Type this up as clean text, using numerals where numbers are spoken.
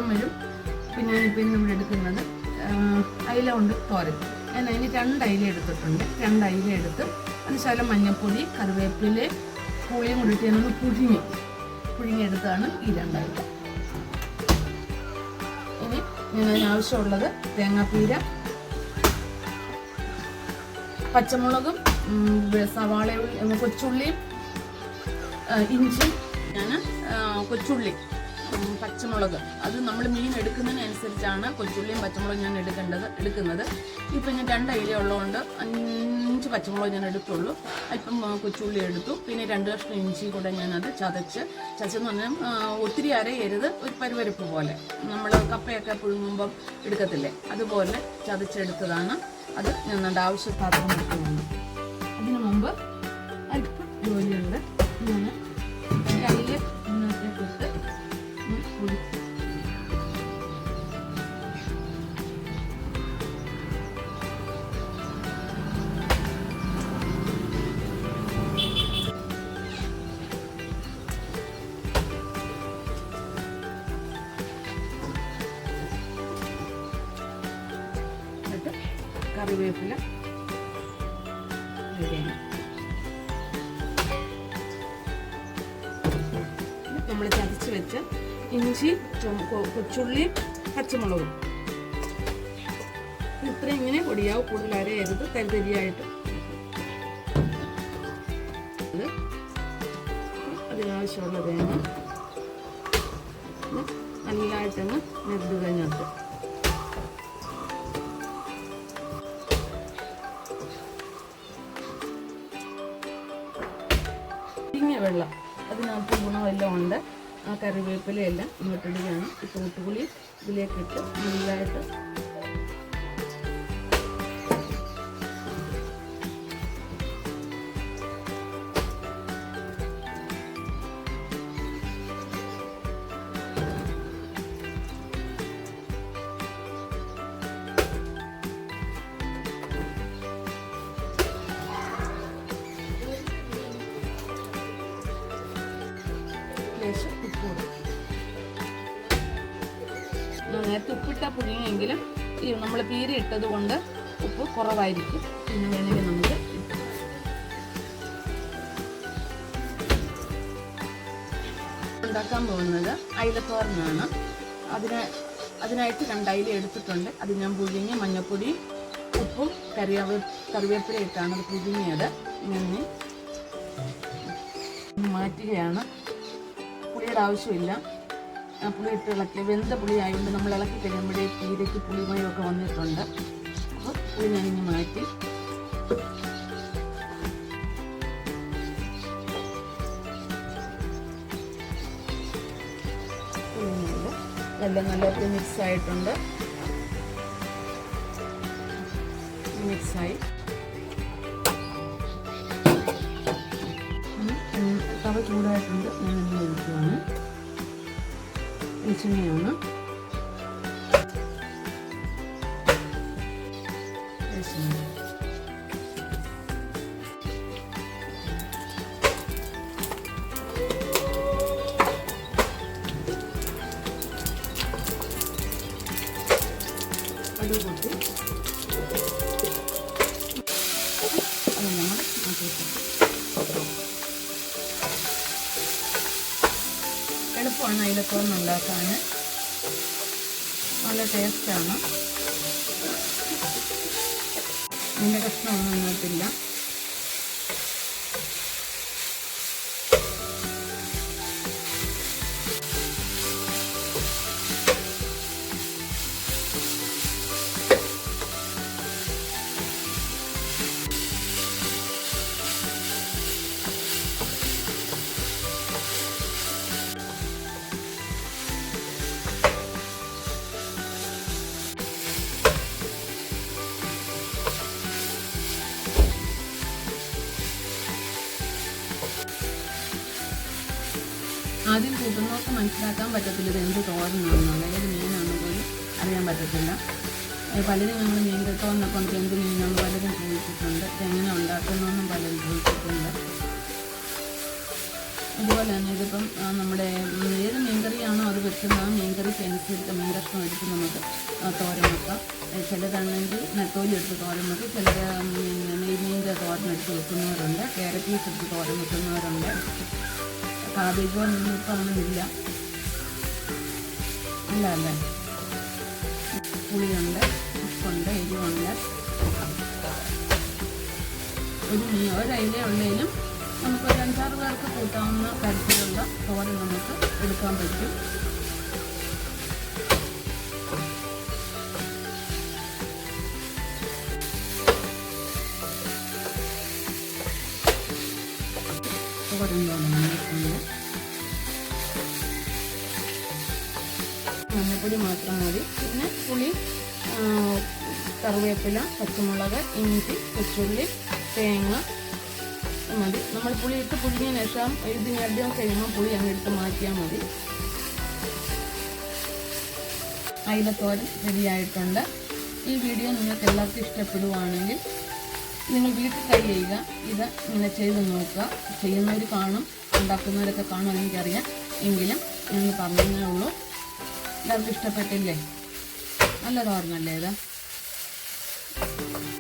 തോരൻ വരും. പിന്നെ ഞാനിപ്പോൾ ഇവിടെ എടുക്കുന്നത് അയില കൊണ്ട് തോരൻ. ഞാൻ അതിന് 2 അയില എടുത്തിട്ടുണ്ട്. 2 അയില എടുത്ത് അതിന് ശകലം മഞ്ഞൾപ്പൊടി, കറിവേപ്പില, പുളിയും കൂടിയിട്ട് ഞാനൊന്ന് പുഴുങ്ങിയെടുത്താണ് ഈ 2 അയില. ഇനി ഞാൻ അതിനാവശ്യമുള്ളത് തേങ്ങാപ്പീര, പച്ചമുളകും സവാളയും കൊച്ചുള്ളിയും ഇഞ്ചിയും. ഞാൻ കൊച്ചുള്ളി, പച്ചമുളക്, അത് നമ്മൾ മീൻ എടുക്കുന്നതിനനുസരിച്ചാണ് കൊച്ചുള്ളിയും പച്ചമുളകും ഞാൻ എടുക്കുന്നത്. ഇപ്പം ഞാൻ 2 അയില ഉള്ളതുകൊണ്ട് 5 പച്ചമുളക് ഞാൻ എടുത്തുള്ളൂ. അല്പം കൊച്ചുള്ളി എടുത്തു. പിന്നെ 2 കഷ്ണം ഇഞ്ചി കൂടെ ഞാനത് ചതച്ചെന്ന് പറഞ്ഞാൽ ഒത്തിരി അരയരുത്, ഒരു പരുവരപ്പ് പോലെ. നമ്മൾ കപ്പയൊക്കെ പുഴുങ്ങുമ്പം എടുക്കത്തില്ലേ, അതുപോലെ ചതച്ചെടുത്തതാണ്. അത് ഞാൻ ആവശ്യപാത്രം എടുക്കുന്നുണ്ട്. അതിനു മുമ്പ് അല്പം ജോലിയുണ്ട്. ഞാൻ അയില ഇട്ട് കറിവേപ്പില നമ്മൾ ചതച്ച് വെച്ച് ഇഞ്ചി, കൊച്ചുള്ളി, പച്ചമുളകും ഇത്രയും ഇങ്ങനെ പൊടിയാവും. കൂടുതൽ അരയരുത്, തരിതരിയായിട്ട്. അതിനാവശ്യമുള്ള തേങ്ങ നല്ലതായിട്ടങ്ങ് നെടുക. കഴിഞ്ഞിട്ട് വെള്ളം അതിനകത്ത് ഗുണമെല്ലാം ഉണ്ട്. ആ കറിവേപ്പിലയെല്ലാം ഇങ്ങോട്ടിടുകയാണ്. ഈ തൂത്തുപുളി ഇതിലേക്കിട്ട് നല്ലതായിട്ട് നേരത്തെ ഉപ്പിട്ട പുഴുങ്ങിയെങ്കിലും ഈ നമ്മൾ പീര ഇട്ടത് കൊണ്ട് ഉപ്പ് കുറവായിരിക്കും. പിന്നെ വേണമെങ്കിൽ നമുക്ക് ഉണ്ടാക്കാൻ പോകുന്നത് അയിലത്തോരനാണ്. അതിനായിട്ട് 2 അയില എടുത്തിട്ടുണ്ട്. അത് ഞാൻ പുഴുങ്ങി മഞ്ഞൾപ്പൊടി, ഉപ്പും കറിവേപ്പില ഇട്ടാണ് അത് പുഴുങ്ങിയത്. ഇങ്ങനെ മാറ്റുകയാണ്. പുളിയുടെ ആവശ്യമില്ല. പുളി ഇട്ട് ഇളക്കി, വെന്ത പുളി ആയതുകൊണ്ട് നമ്മൾ ഇളക്കി കഴിയുമ്പോഴേ പീരയ്ക്ക് പുളിമയമൊക്കെ വന്നിട്ടുണ്ട്. അപ്പോൾ പുളി ഞാനിങ്ങനെ മാറ്റി എല്ലാം നല്ലതായിട്ട് മിക്സായിട്ടുണ്ട്. മിക്സായി തവ ചൂടായിട്ടുണ്ട്. ഞാൻ എണ്ണ ഒഴിക്കുകയാണ്. വെളിച്ചെണ്ണയാണ്. കടുക് പൊട്ടി അത് നമ്മൾ മാറ്റിയിട്ടുണ്ട്. എളുപ്പമാണ് അയിലത്തോരൻ ഉണ്ടാക്കാൻ, നല്ല ടേസ്റ്റാണ്. ഇതിൻ്റെ കഷ്ണമൊന്നും നിന്നിട്ടില്ല. ആദ്യം കൂട്ടുന്നവർക്ക് മനസ്സിലാക്കാൻ പറ്റത്തില്ല ഇത് എന്ത് തോരനാണെന്നുള്ള, ഏത് മീനാണെന്ന് പോലും അറിയാൻ പറ്റത്തില്ല. പലരും ഞങ്ങൾ മീൻ തോരനൊക്കെ ഉണ്ട്, എന്ത് മീനാണെന്ന് പലരും ചോദിച്ചിട്ടുണ്ട്. എങ്ങനെ ഉണ്ടാക്കുന്നതെന്നും പലരും ചോദിച്ചിട്ടുണ്ട്. അതുപോലെ തന്നെ ഇതിപ്പം നമ്മുടെ ഏത് മീൻകറിയാണോ അത് വെക്കുന്നത് ആ മീൻകറിക്ക് അനുസരിച്ച് മീൻ കഷ്ണം എടുത്ത് നമുക്ക് തോരൻ വെക്കാം. ചിലതാണെങ്കിൽ നെത്തോലി എടുത്ത് തോരൻ വെക്കും, ചിലർ നെയ്മീൻ്റെ തോരൻ എടുത്ത് വെക്കുന്നവരുണ്ട്, ക്യാരറ്റ് പീസ് എടുത്ത് തോരൻ വെക്കുന്നവരുണ്ട്. കാബേജോ ഇപ്പം അങ്ങനെയില്ല ഇല്ല അല്ലേ. പുളിയുണ്ട്, ഉപ്പുണ്ട്, എരിവുണ്ട്. ഒരയില ഉള്ളതിലും നമുക്ക് ഒരു 5-6 പേർക്ക് കൂട്ടാവുന്ന തരത്തിലുള്ള തോരൻ നമുക്ക് എടുക്കാൻ പറ്റും. തോരൻ തോന്നുന്നു മഞ്ഞപ്പൊടി മാത്രം മതി. പിന്നെ പുളി, കറിവേപ്പില, പച്ചമുളക്, ഇഞ്ചി, കൊച്ചുള്ളി, തേങ്ങ മതി. നമ്മൾ പുളി ഇട്ട് പുഴുങ്ങിയ ശേഷം ഇതിനധികം കഴിയുമ്പോൾ പുളി അങ്ങ് എടുത്ത് മാറ്റിയാൽ മതി. അയിലത്തോരൻ റെഡിയായിട്ടുണ്ട്. ഈ വീഡിയോ നിങ്ങൾക്ക് എല്ലാവർക്കും ഇഷ്ടപ്പെടുവാണെങ്കിൽ നിങ്ങൾ വീട്ടിൽ ട്രൈ ചെയ്യുക. ഇത് ഇങ്ങനെ ചെയ്ത് നോക്കുക. ചെയ്യുന്നവർ കാണും, ഉണ്ടാക്കുന്നവരൊക്കെ കാണും, എനിക്കറിയാം. എങ്കിലും ഞാൻ പറഞ്ഞതേ ഉള്ളൂ. എല്ലാവർക്കും ഇഷ്ടപ്പെട്ടില്ലേ? നല്ല തോരനല്ലേ ഇത്?